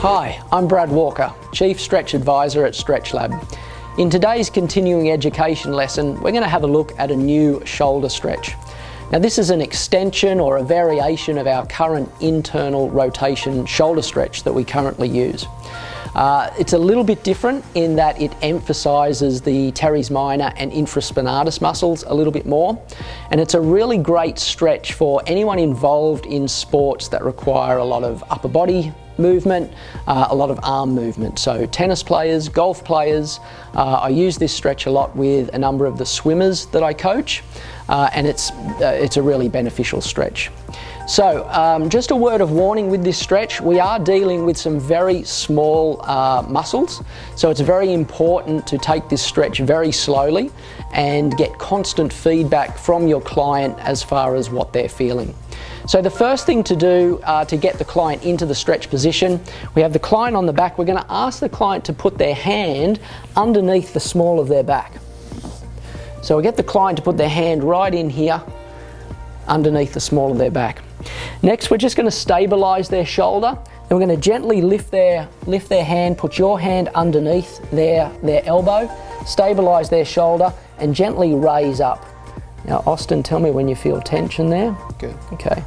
Hi, I'm Brad Walker, Chief Stretch Advisor at Stretch Lab. In today's continuing education lesson, we're going to have a look at a new shoulder stretch. Now this is an extension or a variation of our current internal rotation shoulder stretch that we currently use. It's a little bit different in that it emphasises the teres minor and infraspinatus muscles a little bit more, and it's a really great stretch for anyone involved in sports that require a lot of upper body movement, a lot of arm movement. So tennis players, golf players, I use this stretch a lot with a number of the swimmers that I coach, and it's a really beneficial stretch. So just a word of warning with this stretch, we are dealing with some very small muscles, so it's very important to take this stretch very slowly and get constant feedback from your client as far as what they're feeling. So the first thing to do to get the client into the stretch position, we have the client on the back. We're going to ask the client to put their hand underneath the small of their back. So we get the client to put their hand right in here underneath the small of their back. Next, we're just going to stabilise their shoulder. Then we're going to gently lift their hand, put your hand underneath their elbow, stabilise their shoulder and gently raise up. Now Austin, tell me when you feel tension there. Good. Okay.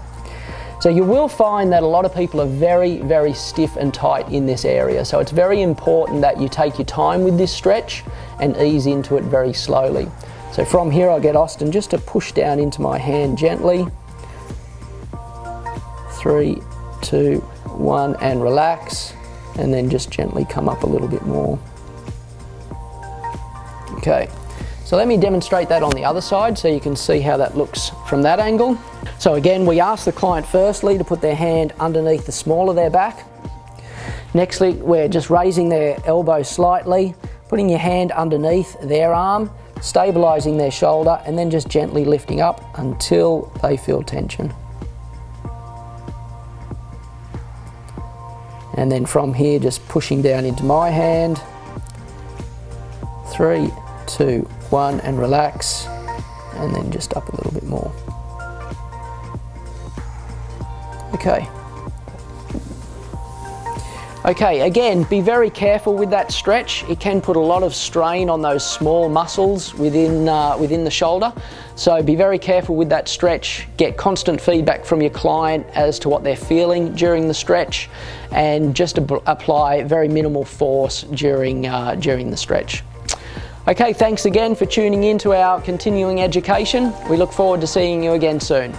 So you will find that a lot of people are very, very stiff and tight in this area. So it's very important that you take your time with this stretch and ease into it very slowly. So from here I'll get Austin just to push down into my hand gently. 3, 2, 1 and relax, and then just gently come up a little bit more. Okay. So let me demonstrate that on the other side so you can see how that looks from that angle. So again, we ask the client firstly to put their hand underneath the small of their back. Nextly, we're just raising their elbow slightly, putting your hand underneath their arm, stabilising their shoulder, and then just gently lifting up until they feel tension. And then from here, just pushing down into my hand. 3, 2, 1 and relax, and then just up a little bit more. Okay. Okay, again, be very careful with that stretch. It can put a lot of strain on those small muscles within the shoulder. So be very careful with that stretch. Get constant feedback from your client as to what they're feeling during the stretch, and just apply very minimal force during the stretch. Okay, thanks again for tuning in to our continuing education. We look forward to seeing you again soon.